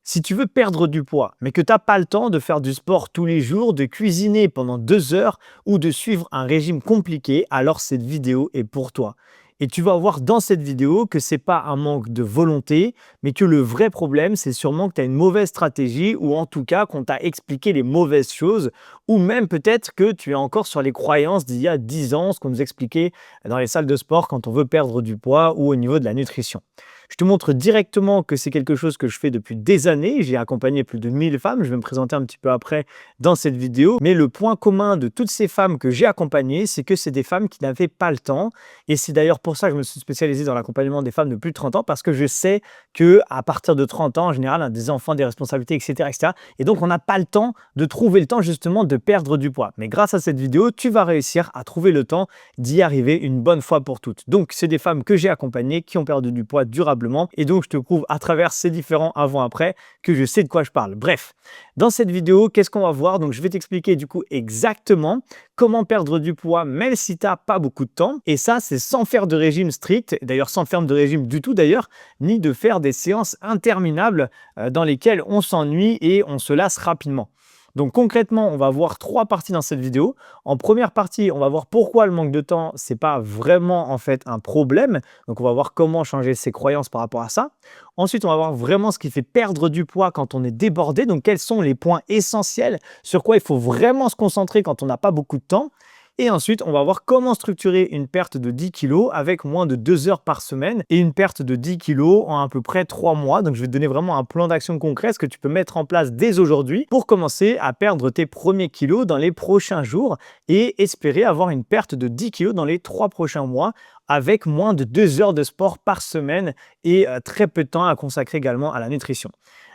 Si tu veux perdre du poids, mais que tu n'as pas le temps de faire du sport tous les jours, de cuisiner pendant 2 heures ou de suivre un régime compliqué, alors cette vidéo est pour toi. Et tu vas voir dans cette vidéo que c'est pas un manque de volonté, mais que le vrai problème, c'est sûrement que tu as une mauvaise stratégie ou en tout cas qu'on t'a expliqué les mauvaises choses ou même peut-être que tu es encore sur les croyances d'il y a 10 ans, ce qu'on nous expliquait dans les salles de sport quand on veut perdre du poids ou au niveau de la nutrition. Je te montre directement que c'est quelque chose que je fais depuis des années. J'ai accompagné plus de 1000 femmes. Je vais me présenter un petit peu après dans cette vidéo. Mais le point commun de toutes ces femmes que j'ai accompagnées, c'est que c'est des femmes qui n'avaient pas le temps. Et c'est d'ailleurs pour ça que je me suis spécialisé dans l'accompagnement des femmes de plus de 30 ans parce que je sais qu'à partir de 30 ans, en général, on a des enfants, des responsabilités, etc., etc. Et donc, on n'a pas le temps de trouver le temps justement de perdre du poids. Mais grâce à cette vidéo, tu vas réussir à trouver le temps d'y arriver une bonne fois pour toutes. Donc, c'est des femmes que j'ai accompagnées qui ont perdu du poids durablement. Et donc, je te prouve à travers ces différents avant-après que je sais de quoi je parle. Bref, dans cette vidéo, qu'est-ce qu'on va voir? Donc, je vais t'expliquer du coup exactement comment perdre du poids même si tu n'as pas beaucoup de temps. Et ça, c'est sans faire de régime strict, d'ailleurs sans faire de régime du tout d'ailleurs, ni de faire des séances interminables dans lesquelles on s'ennuie et on se lasse rapidement. Donc concrètement, on va voir 3 parties dans cette vidéo. En première partie, on va voir pourquoi le manque de temps, c'est pas vraiment en fait un problème. Donc on va voir comment changer ses croyances par rapport à ça. Ensuite, on va voir vraiment ce qui fait perdre du poids quand on est débordé. Donc quels sont les points essentiels sur quoi il faut vraiment se concentrer quand on n'a pas beaucoup de temps. Et ensuite, on va voir comment structurer une perte de 10 kg avec moins de 2 heures par semaine et une perte de 10 kg en à peu près 3 mois. Donc, je vais te donner vraiment un plan d'action concret, ce que tu peux mettre en place dès aujourd'hui pour commencer à perdre tes premiers kilos dans les prochains jours et espérer avoir une perte de 10 kg dans les 3 prochains mois avec moins de 2 heures de sport par semaine et très peu de temps à consacrer également à la nutrition.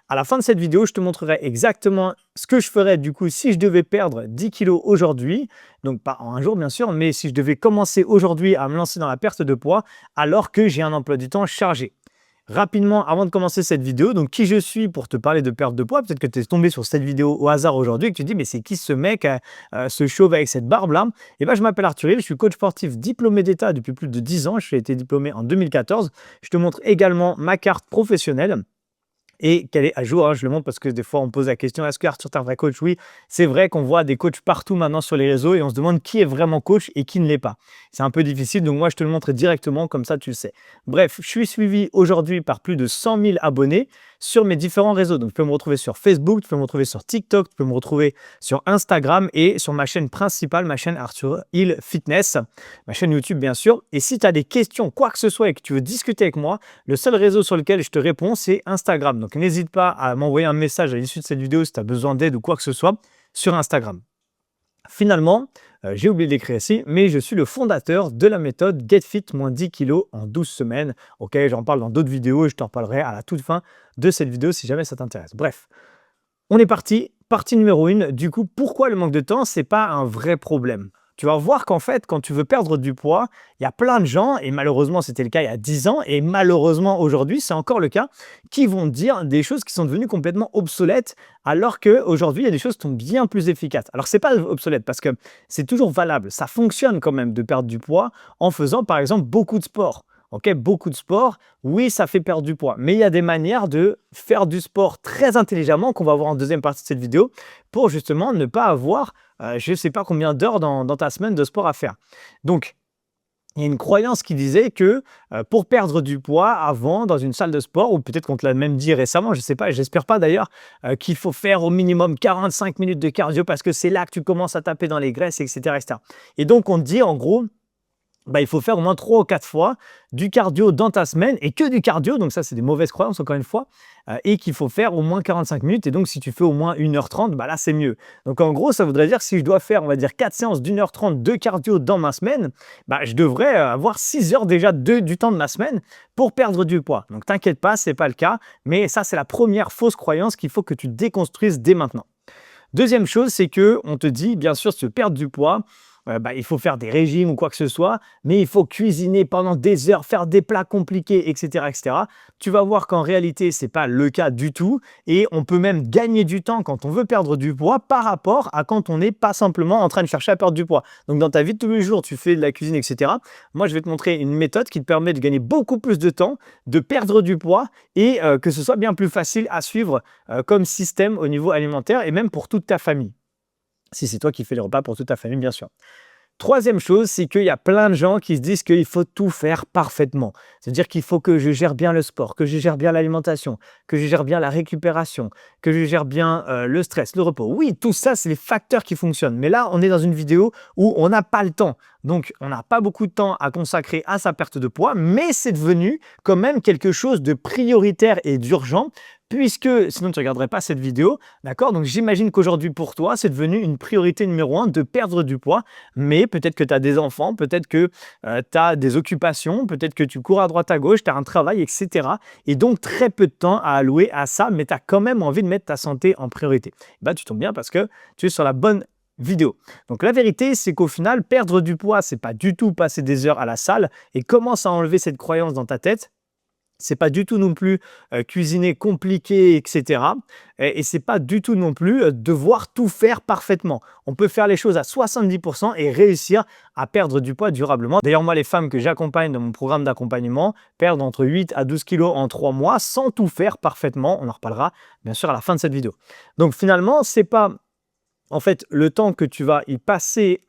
À la fin de cette vidéo, je te montrerai exactement ce que je ferais du coup si je devais perdre 10 kilos aujourd'hui, donc pas en un jour bien sûr, mais si je devais commencer aujourd'hui à me lancer dans la perte de poids alors que j'ai un emploi du temps chargé. Rapidement, avant de commencer cette vidéo, donc qui je suis pour te parler de perte de poids, peut-être que tu es tombé sur cette vidéo au hasard aujourd'hui et que tu te dis mais c'est qui ce mec, ce chauve avec cette barbe là? Et ben je m'appelle Arthur Hill, je suis coach sportif diplômé d'État depuis plus de 10 ans, j'ai été diplômé en 2014. Je te montre également ma carte professionnelle et qu'elle est à jour, hein. Je le montre parce que des fois, on pose la question, est-ce que Arthur, tu es un vrai coach? Oui, c'est vrai qu'on voit des coachs partout maintenant sur les réseaux et on se demande qui est vraiment coach et qui ne l'est pas. C'est un peu difficile, donc moi, je te le montre directement, comme ça, tu le sais. Bref, je suis suivi aujourd'hui par plus de 100 000 abonnés sur mes différents réseaux. Donc, tu peux me retrouver sur Facebook, tu peux me retrouver sur TikTok, tu peux me retrouver sur Instagram et sur ma chaîne principale, ma chaîne Arthur Hill Fitness, ma chaîne YouTube, bien sûr. Et si tu as des questions, quoi que ce soit, et que tu veux discuter avec moi, le seul réseau sur lequel je te réponds, c'est Instagram. Donc, n'hésite pas à m'envoyer un message à l'issue de cette vidéo si tu as besoin d'aide ou quoi que ce soit sur Instagram. Finalement, j'ai oublié de l'écrire ici, mais je suis le fondateur de la méthode Get Fit -10 kg en 12 semaines. Ok, j'en parle dans d'autres vidéos et je t'en reparlerai à la toute fin de cette vidéo si jamais ça t'intéresse. Bref, on est parti. Partie numéro 1. Du coup, pourquoi le manque de temps, c'est pas un vrai problème? Tu vas voir qu'en fait, quand tu veux perdre du poids, il y a plein de gens, et malheureusement, c'était le cas il y a 10 ans, et malheureusement, aujourd'hui, c'est encore le cas, qui vont dire des choses qui sont devenues complètement obsolètes, alors qu'aujourd'hui, il y a des choses qui sont bien plus efficaces. Alors, c'est pas obsolète, parce que c'est toujours valable. Ça fonctionne quand même de perdre du poids en faisant, par exemple, beaucoup de sport. Ok, beaucoup de sport, oui, ça fait perdre du poids, mais il y a des manières de faire du sport très intelligemment qu'on va voir en deuxième partie de cette vidéo pour justement ne pas avoir je ne sais pas combien d'heures dans ta semaine de sport à faire. Donc, il y a une croyance qui disait que pour perdre du poids avant dans une salle de sport, ou peut-être qu'on te l'a même dit récemment, je ne sais pas, j'espère pas d'ailleurs, qu'il faut faire au minimum 45 minutes de cardio parce que c'est là que tu commences à taper dans les graisses, etc., etc. Et donc, on te dit en gros, il faut faire au moins 3 ou 4 fois du cardio dans ta semaine et que du cardio, donc ça c'est des mauvaises croyances encore une fois, et qu'il faut faire au moins 45 minutes et donc si tu fais au moins 1h30, là c'est mieux. Donc en gros ça voudrait dire que si je dois faire on va dire 4 séances d'1h30 de cardio dans ma semaine, je devrais avoir 6 heures déjà du temps de ma semaine pour perdre du poids. Donc t'inquiète pas, c'est pas le cas, mais ça c'est la première fausse croyance qu'il faut que tu déconstruises dès maintenant. Deuxième chose, c'est que on te dit, bien sûr, si tu veux perdre du poids, il faut faire des régimes ou quoi que ce soit, mais il faut cuisiner pendant des heures, faire des plats compliqués, etc., etc. Tu vas voir qu'en réalité, c'est pas le cas du tout et on peut même gagner du temps quand on veut perdre du poids par rapport à quand on n'est pas simplement en train de chercher à perdre du poids. Donc, dans ta vie de tous les jours, tu fais de la cuisine, etc. Moi, je vais te montrer une méthode qui te permet de gagner beaucoup plus de temps, de perdre du poids et que ce soit bien plus facile à suivre comme système au niveau alimentaire et même pour toute ta famille. Si c'est toi qui fais les repas pour toute ta famille, bien sûr. Troisième chose, c'est qu'il y a plein de gens qui se disent qu'il faut tout faire parfaitement. C'est-à-dire qu'il faut que je gère bien le sport, que je gère bien l'alimentation, que je gère bien la récupération, que je gère bien le stress, le repos. Oui, tout ça, c'est les facteurs qui fonctionnent. Mais là, on est dans une vidéo où on n'a pas le temps. Donc, on n'a pas beaucoup de temps à consacrer à sa perte de poids, mais c'est devenu quand même quelque chose de prioritaire et d'urgent puisque sinon tu ne regarderais pas cette vidéo, d'accord? Donc j'imagine qu'aujourd'hui pour toi, c'est devenu une priorité numéro 1 de perdre du poids, mais peut-être que tu as des enfants, peut-être que tu as des occupations, peut-être que tu cours à droite à gauche, tu as un travail, etc. Et donc très peu de temps à allouer à ça, mais tu as quand même envie de mettre ta santé en priorité. Bah, tu tombes bien parce que tu es sur la bonne vidéo. Donc la vérité, c'est qu'au final, perdre du poids, c'est pas du tout passer des heures à la salle et commence à enlever cette croyance dans ta tête. C'est pas du tout non plus cuisiner compliqué, etc. Et c'est pas du tout non plus devoir tout faire parfaitement. On peut faire les choses à 70% et réussir à perdre du poids durablement. D'ailleurs, moi, les femmes que j'accompagne dans mon programme d'accompagnement perdent entre 8 à 12 kilos en 3 mois sans tout faire parfaitement. On en reparlera bien sûr à la fin de cette vidéo. Donc finalement, c'est pas en fait, le temps que tu vas y passer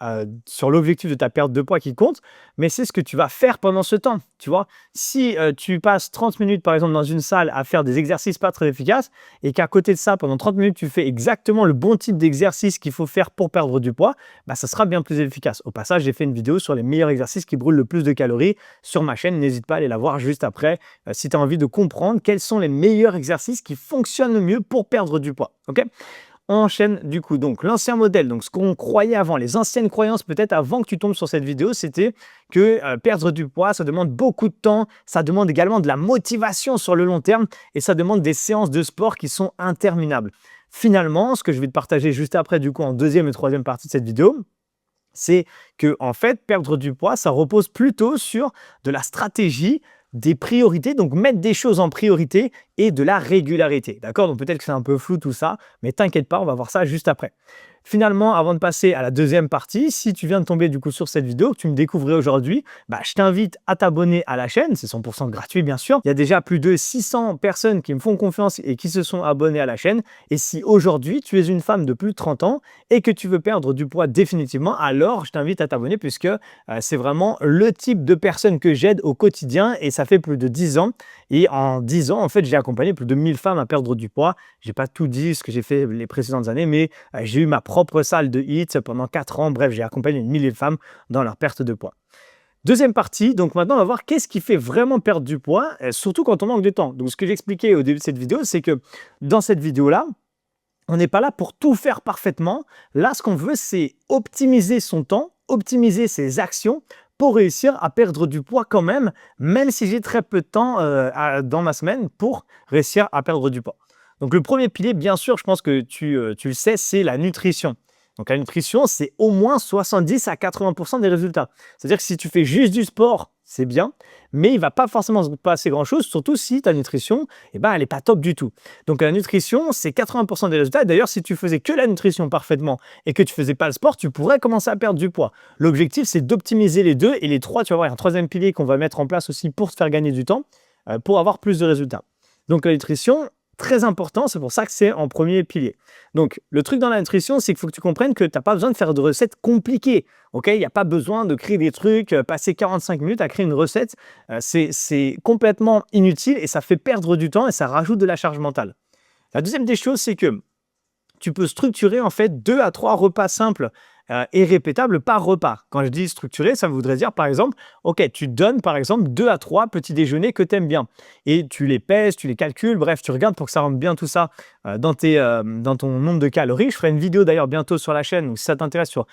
sur l'objectif de ta perte de poids qui compte, mais c'est ce que tu vas faire pendant ce temps, tu vois. Si tu passes 30 minutes, par exemple, dans une salle à faire des exercices pas très efficaces et qu'à côté de ça, pendant 30 minutes, tu fais exactement le bon type d'exercice qu'il faut faire pour perdre du poids, bah, ça sera bien plus efficace. Au passage, j'ai fait une vidéo sur les meilleurs exercices qui brûlent le plus de calories sur ma chaîne. N'hésite pas à aller la voir juste après si tu as envie de comprendre quels sont les meilleurs exercices qui fonctionnent le mieux pour perdre du poids, ok? On enchaîne du coup. Donc l'ancien modèle, donc ce qu'on croyait avant, les anciennes croyances peut-être avant que tu tombes sur cette vidéo, c'était que perdre du poids, ça demande beaucoup de temps, ça demande également de la motivation sur le long terme et ça demande des séances de sport qui sont interminables. Finalement, ce que je vais te partager juste après du coup en deuxième et troisième partie de cette vidéo, c'est que en fait, perdre du poids, ça repose plutôt sur de la stratégie, des priorités, donc mettre des choses en priorité et de la régularité. D'accord? Donc peut-être que c'est un peu flou tout ça, mais t'inquiète pas, on va voir ça juste après. Finalement, avant de passer à la deuxième partie, si tu viens de tomber du coup sur cette vidéo, que tu me découvrais aujourd'hui, bah, je t'invite à t'abonner à la chaîne, c'est 100% gratuit bien sûr. Il y a déjà plus de 600 personnes qui me font confiance et qui se sont abonnées à la chaîne. Et si aujourd'hui tu es une femme de plus de 30 ans et que tu veux perdre du poids définitivement, alors je t'invite à t'abonner puisque c'est vraiment le type de personne que j'aide au quotidien et ça fait plus de 10 ans. Et en 10 ans, en fait, j'ai accompagné plus de 1000 femmes à perdre du poids. J'ai pas tout dit ce que j'ai fait les précédentes années, mais j'ai eu ma propre salle de HIIT pendant 4 ans. Bref, j'ai accompagné une millier de femmes dans leur perte de poids. Deuxième partie, donc maintenant on va voir qu'est-ce qui fait vraiment perdre du poids, surtout quand on manque de temps. Donc ce que j'expliquais au début de cette vidéo, c'est que dans cette vidéo-là, on n'est pas là pour tout faire parfaitement. Là, ce qu'on veut, c'est optimiser son temps, optimiser ses actions pour réussir à perdre du poids quand même si j'ai très peu de temps dans ma semaine pour réussir à perdre du poids. Donc le premier pilier, bien sûr, je pense que tu le sais, c'est la nutrition. Donc la nutrition, c'est au moins 70 à 80% des résultats. C'est-à-dire que si tu fais juste du sport, c'est bien, mais il ne va pas forcément se passer grand-chose, surtout si ta nutrition, elle n'est pas top du tout. Donc la nutrition, c'est 80% des résultats. D'ailleurs, si tu faisais que la nutrition parfaitement et que tu ne faisais pas le sport, tu pourrais commencer à perdre du poids. L'objectif, c'est d'optimiser les deux et les trois, tu vas voir, il y a un troisième pilier qu'on va mettre en place aussi pour te faire gagner du temps, pour avoir plus de résultats. Donc la nutrition, très important, c'est pour ça que c'est en premier pilier. Donc, le truc dans la nutrition, c'est qu'il faut que tu comprennes que tu n'as pas besoin de faire de recettes compliquées. Ok, il n'y a pas besoin de créer des trucs, passer 45 minutes à créer une recette. C'est complètement inutile et ça fait perdre du temps et ça rajoute de la charge mentale. La deuxième des choses, c'est que tu peux structurer en fait 2 à 3 repas simples et répétables par repas. Quand je dis structuré, ça voudrait dire par exemple, ok, tu donnes par exemple 2 à 3 petits déjeuners que tu aimes bien et tu les pèses, tu les calcules, bref, tu regardes pour que ça rentre bien tout ça dans ton nombre de calories. Je ferai une vidéo d'ailleurs bientôt sur la chaîne, donc si ça t'intéresse sur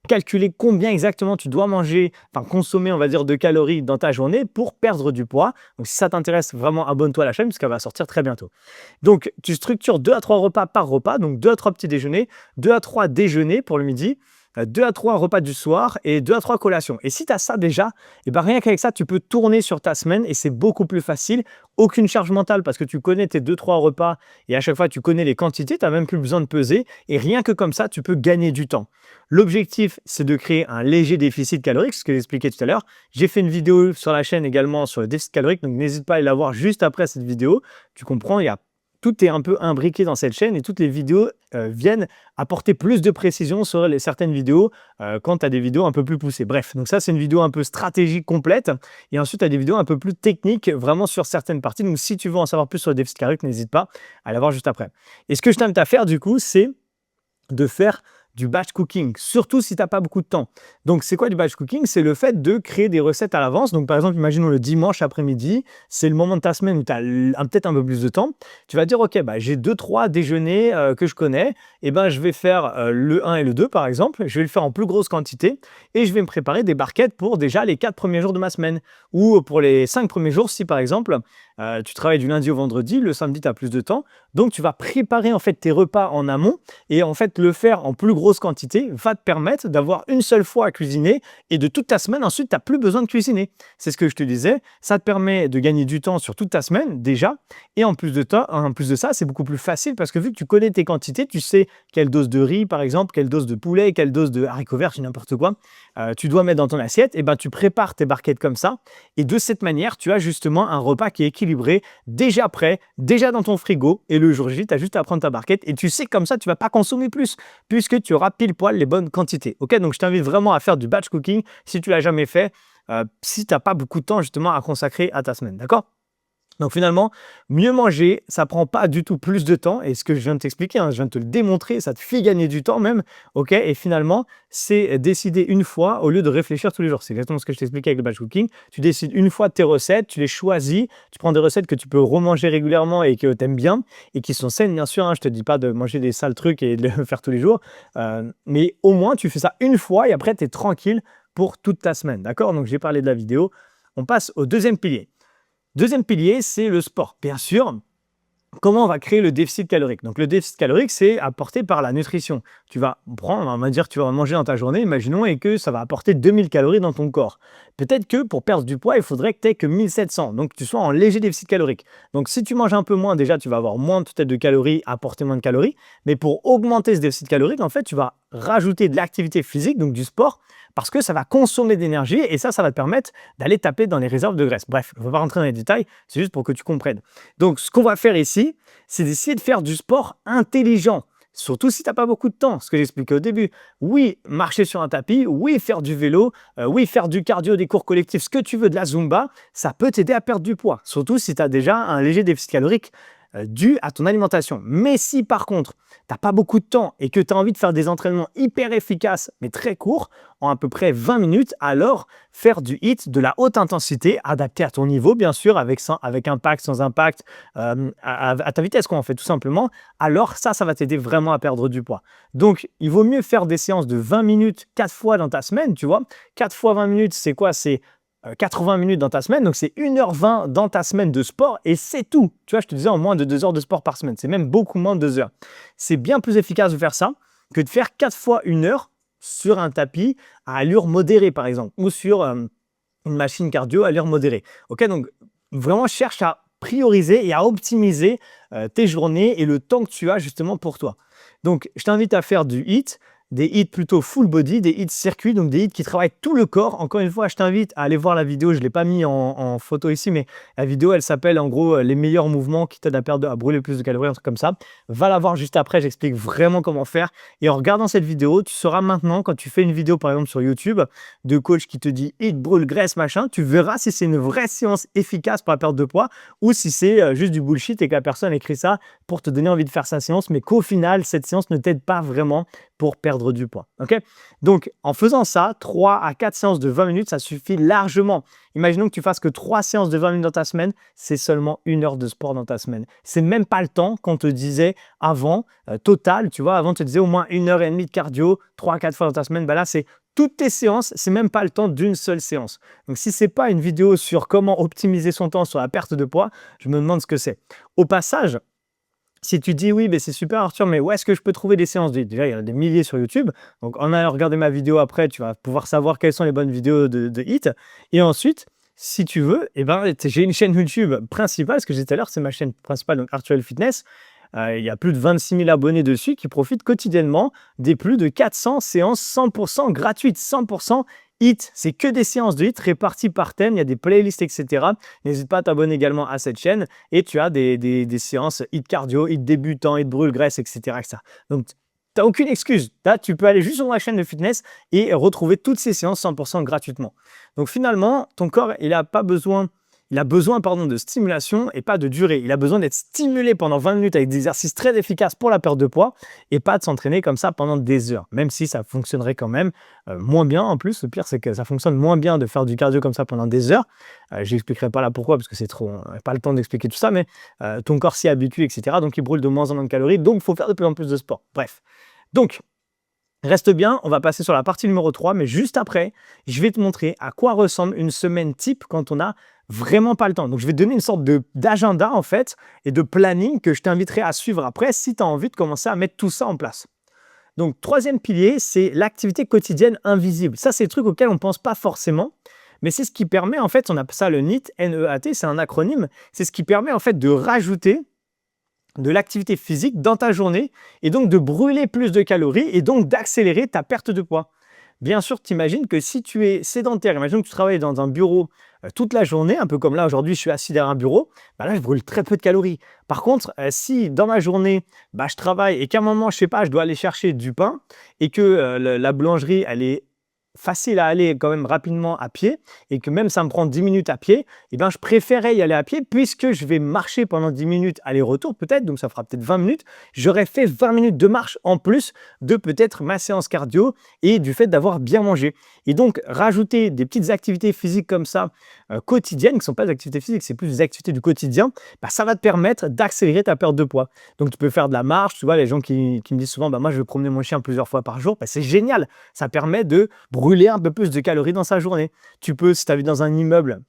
calculer combien exactement tu dois manger, enfin consommer on va dire de calories dans ta journée pour perdre du poids. Donc si ça t'intéresse vraiment, abonne-toi à la chaîne puisqu'elle va sortir très bientôt. Donc tu structures 2 à 3 repas par repas, donc 2 à 3 petits déjeuners, 2 à 3 déjeuners pour le midi, 2 à 3 repas du soir et 2 à 3 collations. Et si tu as ça déjà, et ben rien qu'avec ça, tu peux tourner sur ta semaine et c'est beaucoup plus facile. Aucune charge mentale parce que tu connais tes 2-3 repas et à chaque fois, tu connais les quantités, tu n'as même plus besoin de peser. Et rien que comme ça, tu peux gagner du temps. L'objectif, c'est de créer un léger déficit calorique, ce que j'expliquais tout à l'heure. J'ai fait une vidéo sur la chaîne également sur le déficit calorique, donc n'hésite pas à aller la voir juste après cette vidéo. Tu comprends, tout est un peu imbriqué dans cette chaîne et toutes les vidéos viennent apporter plus de précision sur certaines vidéos quand tu as des vidéos un peu plus poussées. Bref, donc ça, c'est une vidéo un peu stratégique complète. Et ensuite, tu as des vidéos un peu plus techniques, vraiment sur certaines parties. Donc, si tu veux en savoir plus sur le déficit calorique, n'hésite pas à la voir juste après. Et ce que je t'invite à faire, du coup, c'est de faire du batch cooking, surtout si tu n'as pas beaucoup de temps. Donc, c'est quoi du batch cooking? C'est le fait de créer des recettes à l'avance. Donc, par exemple, imaginons le dimanche après-midi, c'est le moment de ta semaine où tu as peut-être un peu plus de temps. Tu vas dire, OK, bah, j'ai 2-3 déjeuners que je connais. Et ben, je vais faire le 1 et le 2, par exemple. Je vais le faire en plus grosse quantité et je vais me préparer des barquettes pour déjà les 4 premiers jours de ma semaine ou pour les 5 premiers jours si, par exemple, tu travailles du lundi au vendredi, le samedi, tu as plus de temps. Donc, tu vas préparer en fait tes repas en amont et en fait, le faire en plus grosse quantité va te permettre d'avoir une seule fois à cuisiner et de toute ta semaine, ensuite, tu n'as plus besoin de cuisiner. C'est ce que je te disais. Ça te permet de gagner du temps sur toute ta semaine déjà. Et en plus de ça, c'est beaucoup plus facile parce que vu que tu connais tes quantités, tu sais quelle dose de riz, par exemple, quelle dose de poulet, quelle dose de haricots verts, n'importe quoi, tu dois mettre dans ton assiette. Et ben, tu prépares tes barquettes comme ça. Et de cette manière, tu as justement un repas qui est équilibré, déjà prêt, déjà dans ton frigo. Et le jour J, tu as juste à prendre ta barquette et tu sais comme ça, tu ne vas pas consommer plus puisque tu auras pile poil les bonnes quantités. Ok, donc je t'invite vraiment à faire du batch cooking si tu ne l'as jamais fait, si tu n'as pas beaucoup de temps justement à consacrer à ta semaine. D'accord? Donc finalement, mieux manger, ça prend pas du tout plus de temps. Et ce que je viens de t'expliquer, je viens de te le démontrer, ça te fait gagner du temps même. Ok. Et finalement, c'est décider une fois au lieu de réfléchir tous les jours. C'est exactement ce que je t'expliquais avec le batch cooking. Tu décides une fois de tes recettes, tu les choisis, tu prends des recettes que tu peux remanger régulièrement et que tu aimes bien et qui sont saines, bien sûr. Je te dis pas de manger des sales trucs et de le faire tous les jours. Mais au moins, tu fais ça une fois et après, tu es tranquille pour toute ta semaine. D'accord? Donc, j'ai parlé de la vidéo. On passe au deuxième pilier. Deuxième pilier, c'est le sport. Bien sûr, comment on va créer le déficit calorique? Donc, le déficit calorique, c'est apporté par la nutrition. Tu vas prendre, on va dire, tu vas manger dans ta journée, imaginons, et que ça va apporter 2000 calories dans ton corps. Peut-être que pour perdre du poids, il faudrait que tu aies que 1700, donc que tu sois en léger déficit calorique. Donc, si tu manges un peu moins, déjà, tu vas avoir moins peut-être de calories, apporter moins de calories. Mais pour augmenter ce déficit calorique, en fait, tu vas rajouter de l'activité physique, donc du sport, parce que ça va consommer d'énergie et ça va te permettre d'aller taper dans les réserves de graisse. Bref, je ne vais pas rentrer dans les détails, c'est juste pour que tu comprennes. Donc, ce qu'on va faire ici, c'est d'essayer de faire du sport intelligent. Surtout si tu n'as pas beaucoup de temps, ce que j'expliquais au début. Oui, marcher sur un tapis, oui, faire du vélo, oui, faire du cardio, des cours collectifs, ce que tu veux, de la Zumba, ça peut t'aider à perdre du poids. Surtout si tu as déjà un léger déficit calorique dû à ton alimentation. Mais si par contre, tu n'as pas beaucoup de temps et que tu as envie de faire des entraînements hyper efficaces, mais très courts, en à peu près 20 minutes, alors faire du HIIT de la haute intensité, adapté à ton niveau, bien sûr, avec impact, sans impact, à ta vitesse, quoi, en fait, tout simplement. Alors ça va t'aider vraiment à perdre du poids. Donc, il vaut mieux faire des séances de 20 minutes 4 fois dans ta semaine, tu vois. 4 fois 20 minutes, c'est quoi? C'est 80 minutes dans ta semaine, donc c'est 1h20 dans ta semaine de sport et c'est tout. Tu vois, je te disais en moins de 2 heures de sport par semaine, c'est même beaucoup moins de 2 heures. C'est bien plus efficace de faire ça que de faire 4 fois 1 heure sur un tapis à allure modérée par exemple, ou sur une machine cardio à allure modérée. Ok, donc vraiment cherche à prioriser et à optimiser tes journées et le temps que tu as justement pour toi. Donc je t'invite à faire du HIIT, des hits plutôt full body, des hits circuits, donc des hits qui travaillent tout le corps. Encore une fois, je t'invite à aller voir la vidéo. Je ne l'ai pas mis en photo ici, mais la vidéo, elle s'appelle en gros les meilleurs mouvements qui t'aident à brûler plus de calories, un truc comme ça. Va la voir juste après, j'explique vraiment comment faire. Et en regardant cette vidéo, tu sauras maintenant, quand tu fais une vidéo par exemple sur YouTube, de coach qui te dit hit, brûle, graisse, machin, tu verras si c'est une vraie séance efficace pour la perte de poids ou si c'est juste du bullshit et que la personne écrit ça pour te donner envie de faire sa séance, mais qu'au final, cette séance ne t'aide pas vraiment pour perdre du poids. Okay, donc, en faisant ça, 3 à 4 séances de 20 minutes, ça suffit largement. Imaginons que tu fasses que 3 séances de 20 minutes dans ta semaine, c'est seulement 1 heure de sport dans ta semaine. C'est même pas le temps qu'on te disait avant, total, tu vois, avant on te disait au moins 1h30 de cardio, 3 à 4 fois dans ta semaine, bah là c'est toutes tes séances, c'est même pas le temps d'une seule séance. Donc si c'est pas une vidéo sur comment optimiser son temps sur la perte de poids, je me demande ce que c'est. Au passage, Si tu dis: «Oui, mais c'est super Arthur, mais où est-ce que je peux trouver des séances de» déjà, il y en a des milliers sur YouTube. Donc en allant regarder ma vidéo après, tu vas pouvoir savoir quelles sont les bonnes vidéos de HIIT et ensuite, si tu veux et ben, j'ai une chaîne YouTube principale, ce que j'ai dit tout à l'heure, c'est ma chaîne principale, donc Arthur Fitness. Il y a plus de 26 000 abonnés dessus qui profitent quotidiennement des plus de 400 séances 100% gratuites, 100% HIIT. C'est que des séances de HIIT réparties par thème, il y a des playlists, etc. N'hésite pas à t'abonner également à cette chaîne et tu as des séances HIIT cardio, HIIT débutant, HIIT brûle-graisse, etc., etc. Donc, tu n'as aucune excuse. Là, tu peux aller juste sur ma chaîne de fitness et retrouver toutes ces séances 100% gratuitement. Donc finalement, ton corps, il a besoin pardon, de stimulation et pas de durée. Il a besoin d'être stimulé pendant 20 minutes avec des exercices très efficaces pour la perte de poids et pas de s'entraîner comme ça pendant des heures, même si ça fonctionnerait quand même moins bien. En plus, le pire, c'est que ça fonctionne moins bien de faire du cardio comme ça pendant des heures. Je n'expliquerai pas là pourquoi, parce que c'est trop, on n'a pas le temps d'expliquer tout ça, mais ton corps s'y habitue, etc. Donc, il brûle de moins en moins de calories, donc il faut faire de plus en plus de sport. Bref. Donc, reste bien, on va passer sur la partie numéro 3, mais juste après, je vais te montrer à quoi ressemble une semaine type quand on n'a vraiment pas le temps. Donc, je vais te donner une sorte d'agenda en fait et de planning que je t'inviterai à suivre après si tu as envie de commencer à mettre tout ça en place. Donc, troisième pilier, c'est l'activité quotidienne invisible. Ça, c'est le truc auquel on ne pense pas forcément, mais c'est ce qui permet en fait, on appelle ça le NEAT, N-E-A-T, c'est un acronyme, c'est ce qui permet en fait de rajouter de l'activité physique dans ta journée et donc de brûler plus de calories et donc d'accélérer ta perte de poids. Bien sûr, tu imagines que si tu es sédentaire, imagine que tu travailles dans un bureau toute la journée, un peu comme là aujourd'hui, je suis assis derrière un bureau, bah là, je brûle très peu de calories. Par contre, si dans ma journée, bah, je travaille et qu'à un moment, je sais pas, je dois aller chercher du pain et que la boulangerie, elle est facile à aller quand même rapidement à pied et que même ça me prend 10 minutes à pied, eh ben, je préférais y aller à pied puisque je vais marcher pendant 10 minutes aller-retour peut-être, donc ça fera peut-être 20 minutes. J'aurais fait 20 minutes de marche en plus de peut-être ma séance cardio et du fait d'avoir bien mangé. Et donc, rajouter des petites activités physiques comme ça, quotidiennes, qui ne sont pas des activités physiques, c'est plus des activités du quotidien, bah, ça va te permettre d'accélérer ta perte de poids. Donc, tu peux faire de la marche, tu vois, les gens qui me disent souvent, bah, moi, je vais promener mon chien plusieurs fois par jour, bah, c'est génial. Ça permet de brûler un peu plus de calories dans sa journée. Tu peux, si tu habites dans un immeuble,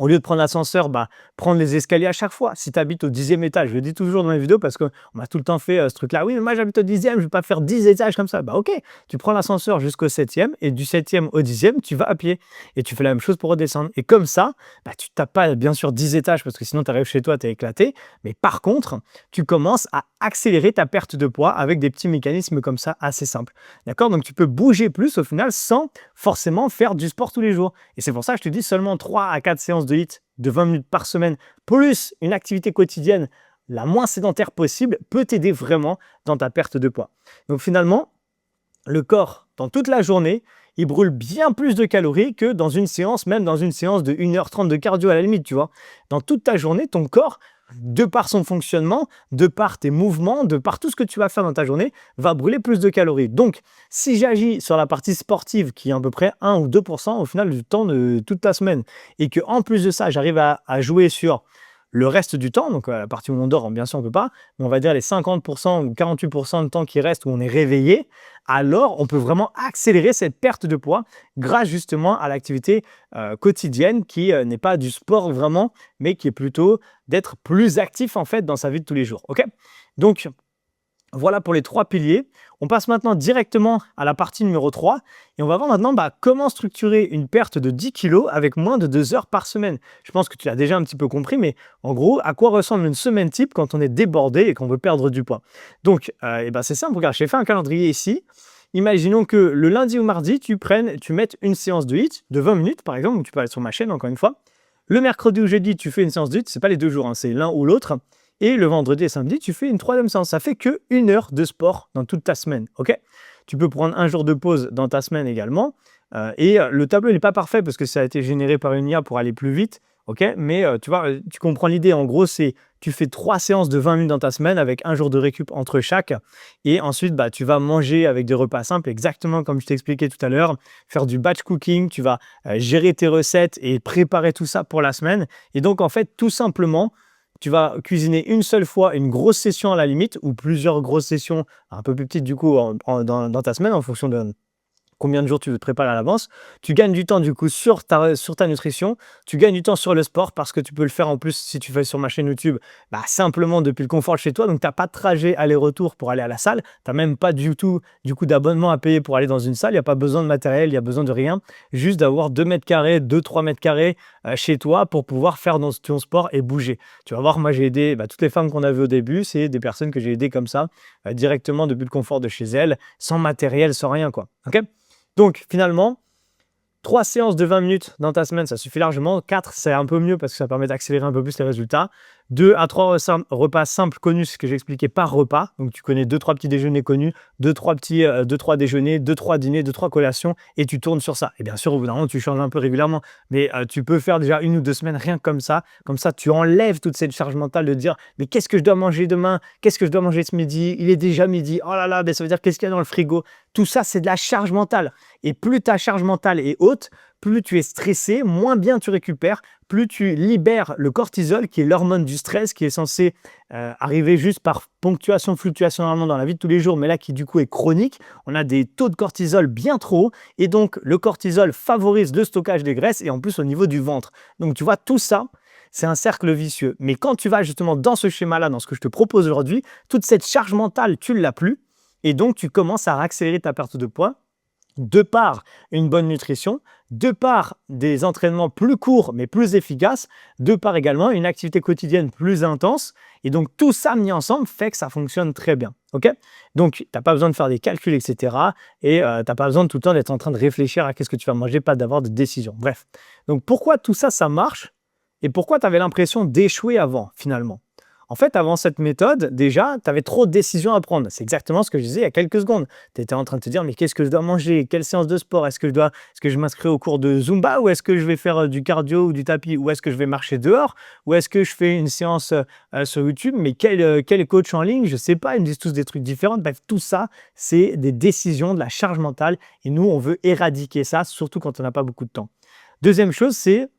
au lieu de prendre l'ascenseur, bah, prendre les escaliers à chaque fois. Si tu habites au 10e étage, je le dis toujours dans mes vidéos parce qu'on m'a tout le temps fait ce truc-là. Oui, mais moi j'habite au 10e, je ne vais pas faire 10 étages comme ça. Bah ok, tu prends l'ascenseur jusqu'au 7e et du 7e au 10e, tu vas à pied. Et tu fais la même chose pour redescendre. Et comme ça, bah, tu ne tapes pas bien sûr 10 étages parce que sinon tu arrives chez toi, tu es éclaté. Mais par contre, tu commences à accélérer ta perte de poids avec des petits mécanismes comme ça assez simples. D'accord? Donc tu peux bouger plus au final sans forcément faire du sport tous les jours. Et c'est pour ça que je te dis seulement 3 à 4 séances de HIIT de 20 minutes par semaine, plus une activité quotidienne la moins sédentaire possible, peut t'aider vraiment dans ta perte de poids. Donc finalement, le corps, dans toute la journée, il brûle bien plus de calories que dans une séance, même dans une séance de 1h30 de cardio à la limite, tu vois. Dans toute ta journée, ton corps, de par son fonctionnement, de par tes mouvements, de par tout ce que tu vas faire dans ta journée, va brûler plus de calories. Donc, si j'agis sur la partie sportive, qui est à peu près 1 ou 2% au final du temps de toute ta semaine, et que en plus de ça, j'arrive à jouer sur le reste du temps, donc la partie où on dort, bien sûr, on ne peut pas, mais on va dire les 50% ou 48% de temps qui reste où on est réveillé, alors on peut vraiment accélérer cette perte de poids grâce justement à l'activité quotidienne qui n'est pas du sport vraiment, mais qui est plutôt d'être plus actif en fait dans sa vie de tous les jours. Ok? Donc, voilà pour les 3 piliers. On passe maintenant directement à la partie numéro 3 et on va voir maintenant comment structurer une perte de 10 kg avec moins de 2 heures par semaine. Je pense que tu l'as déjà un petit peu compris, mais en gros, à quoi ressemble une semaine type quand on est débordé et qu'on veut perdre du poids. Donc, c'est simple, regarde, j'ai fait un calendrier ici. Imaginons que le lundi ou mardi, tu mettes une séance de HIIT de 20 minutes, par exemple, donc tu peux aller sur ma chaîne encore une fois. Le mercredi ou jeudi, tu fais une séance de HIIT, ce n'est pas les 2 jours, hein, c'est l'un ou l'autre. Et le vendredi et samedi, tu fais une 3e séance. Ça fait que 1 heure de sport dans toute ta semaine. Ok? Tu peux prendre un jour de pause dans ta semaine également. Le tableau n'est pas parfait parce que ça a été généré par une IA pour aller plus vite. Ok? Mais tu vois, tu comprends l'idée. En gros, c'est tu fais 3 séances de 20 minutes dans ta semaine avec un jour de récup entre chaque. Et ensuite, tu vas manger avec des repas simples, exactement comme je t'ai expliqué tout à l'heure. Faire du batch cooking. Tu vas gérer tes recettes et préparer tout ça pour la semaine. Et donc, en fait, tout simplement, tu vas cuisiner une seule fois une grosse session à la limite ou plusieurs grosses sessions un peu plus petites du coup dans ta semaine en fonction combien de jours tu veux te préparer à l'avance. Tu gagnes du temps du coup sur ta nutrition, tu gagnes du temps sur le sport parce que tu peux le faire en plus si tu fais sur ma chaîne YouTube, bah, simplement depuis le confort de chez toi. Donc tu as pas de trajet aller-retour pour aller à la salle. Tu as même pas du tout du coup d'abonnement à payer pour aller dans une salle. Il y a pas besoin de matériel, il y a besoin de rien. Juste d'avoir 2 mètres carrés, 2-3 mètres carrés chez toi pour pouvoir faire ton sport et bouger. Tu vas voir, moi j'ai aidé toutes les femmes qu'on a vues au début, c'est des personnes que j'ai aidées comme ça, directement depuis le confort de chez elles, sans matériel, sans rien quoi. Ok. Donc finalement, 3 séances de 20 minutes dans ta semaine, ça suffit largement. 4, c'est un peu mieux parce que ça permet d'accélérer un peu plus les résultats. 2 à 3 repas simples connus, ce que j'ai expliqué par repas. Donc, tu connais 2-3 petits déjeuners connus, 2-3 déjeuners, 2-3 dîners, 2-3 collations et tu tournes sur ça. Et bien sûr, au bout d'un moment, tu changes un peu régulièrement. Mais tu peux faire déjà 1 ou 2 semaines rien comme ça. Comme ça, tu enlèves toute cette charge mentale de dire « Mais qu'est-ce que je dois manger demain? Qu'est-ce que je dois manger ce midi? Il est déjà midi. Oh là là, ben, ça veut dire qu'est-ce qu'il y a dans le frigo ?» Tout ça, c'est de la charge mentale. Et plus ta charge mentale est haute, plus tu es stressé, moins bien tu récupères, plus tu libères le cortisol, qui est l'hormone du stress, qui est censé arriver juste par ponctuation, fluctuation normalement dans la vie de tous les jours, mais là qui du coup est chronique. On a des taux de cortisol bien trop hauts et donc le cortisol favorise le stockage des graisses et en plus au niveau du ventre. Donc tu vois, tout ça, c'est un cercle vicieux. Mais quand tu vas justement dans ce schéma-là, dans ce que je te propose aujourd'hui, toute cette charge mentale, tu ne l'as plus et donc tu commences à accélérer ta perte de poids de par une bonne nutrition, de par des entraînements plus courts mais plus efficaces, de par également une activité quotidienne plus intense. Et donc tout ça mis ensemble fait que ça fonctionne très bien. Ok. Donc tu n'as pas besoin de faire des calculs, etc. Et tu n'as pas besoin de tout le temps d'être en train de réfléchir à qu'est-ce que tu vas manger, pas d'avoir de décision. Bref. Donc pourquoi tout ça, ça marche et pourquoi tu avais l'impression d'échouer avant finalement? En fait, avant cette méthode, déjà, tu avais trop de décisions à prendre. C'est exactement ce que je disais il y a quelques secondes. Tu étais en train de te dire, mais qu'est-ce que je dois manger? Quelle séance de sport? Est-ce que je m'inscris au cours de Zumba ou est-ce que je vais faire du cardio ou du tapis? Ou est-ce que je vais marcher dehors? Ou est-ce que je fais une séance sur YouTube? Mais quel coach en ligne? Je ne sais pas, ils me disent tous des trucs différents. Bref, tout ça, c'est des décisions, de la charge mentale. Et nous, on veut éradiquer ça, surtout quand on n'a pas beaucoup de temps. Deuxième chose, c'est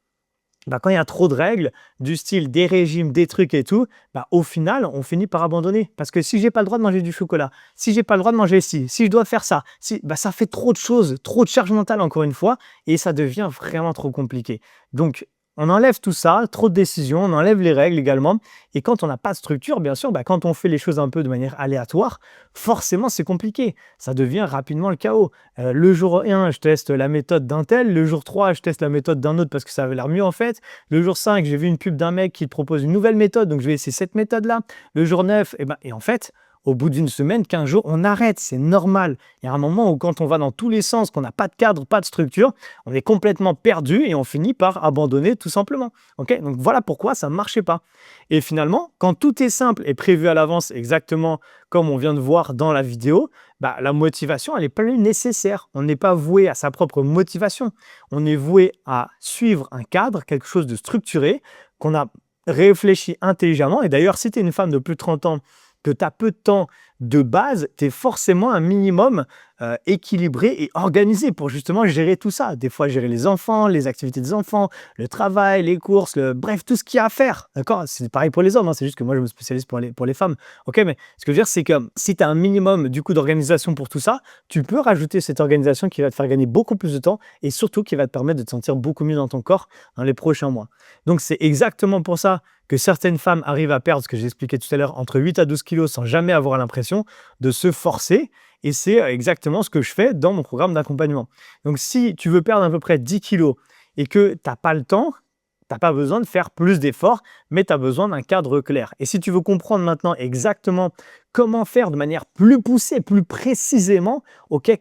quand il y a trop de règles, du style des régimes, des trucs et tout, au final, on finit par abandonner. Parce que si j'ai pas le droit de manger du chocolat, si j'ai pas le droit de manger ci, si je dois faire ça, ça fait trop de choses, trop de charge mentale encore une fois, et ça devient vraiment trop compliqué. Donc, on enlève tout ça, trop de décisions, on enlève les règles également. Et quand on n'a pas de structure, bien sûr, quand on fait les choses un peu de manière aléatoire, forcément, c'est compliqué. Ça devient rapidement le chaos. Le jour 1, je teste la méthode d'un tel. Le jour 3, je teste la méthode d'un autre parce que ça avait l'air mieux en fait. Le jour 5, j'ai vu une pub d'un mec qui te propose une nouvelle méthode, donc je vais essayer cette méthode-là. Le jour 9, et en fait, au bout d'une semaine, 15 jours, on arrête, c'est normal. Il y a un moment où quand on va dans tous les sens, qu'on n'a pas de cadre, pas de structure, on est complètement perdu et on finit par abandonner tout simplement. Okay, donc voilà pourquoi ça ne marchait pas. Et finalement, quand tout est simple et prévu à l'avance, exactement comme on vient de voir dans la vidéo, la motivation, elle n'est pas nécessaire. On n'est pas voué à sa propre motivation. On est voué à suivre un cadre, quelque chose de structuré, qu'on a réfléchi intelligemment. Et d'ailleurs, si tu es une femme de plus de 30 ans, que tu as peu de temps de base, tu es forcément un minimum équilibré et organisé pour justement gérer tout ça. Des fois, gérer les enfants, les activités des enfants, le travail, les courses, bref, tout ce qu'il y a à faire. D'accord? C'est pareil pour les hommes, hein, c'est juste que moi, je me spécialise pour les femmes. Ok, mais ce que je veux dire, c'est que si tu as un minimum du coup d'organisation pour tout ça, tu peux rajouter cette organisation qui va te faire gagner beaucoup plus de temps et surtout qui va te permettre de te sentir beaucoup mieux dans ton corps dans les prochains mois. Donc, c'est exactement pour ça que certaines femmes arrivent à perdre, ce que j'ai expliqué tout à l'heure, entre 8 à 12 kilos sans jamais avoir l'impression de se forcer. Et c'est exactement ce que je fais dans mon programme d'accompagnement. Donc, si tu veux perdre à peu près 10 kilos et que tu n'as pas le temps, tu n'as pas besoin de faire plus d'efforts, mais tu as besoin d'un cadre clair. Et si tu veux comprendre maintenant exactement comment faire de manière plus poussée, plus précisément,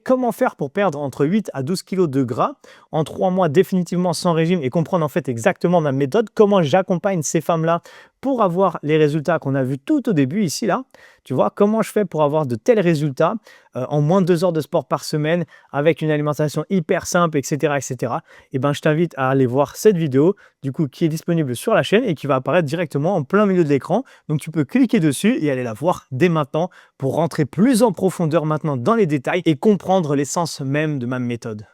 comment faire pour perdre entre 8 à 12 kilos de gras en 3 mois définitivement sans régime et comprendre en fait exactement ma méthode, comment j'accompagne ces femmes-là pour avoir les résultats qu'on a vus tout au début ici, là. Tu vois, comment je fais pour avoir de tels résultats en moins de 2 heures de sport par semaine avec une alimentation hyper simple, etc. etc. Et je t'invite à aller voir cette vidéo du coup qui est disponible sur la chaîne et qui va apparaître directement en plein milieu de l'écran. Donc tu peux cliquer dessus et aller la voir dès maintenant pour rentrer plus en profondeur maintenant dans les détails et comprendre l'essence même de ma méthode.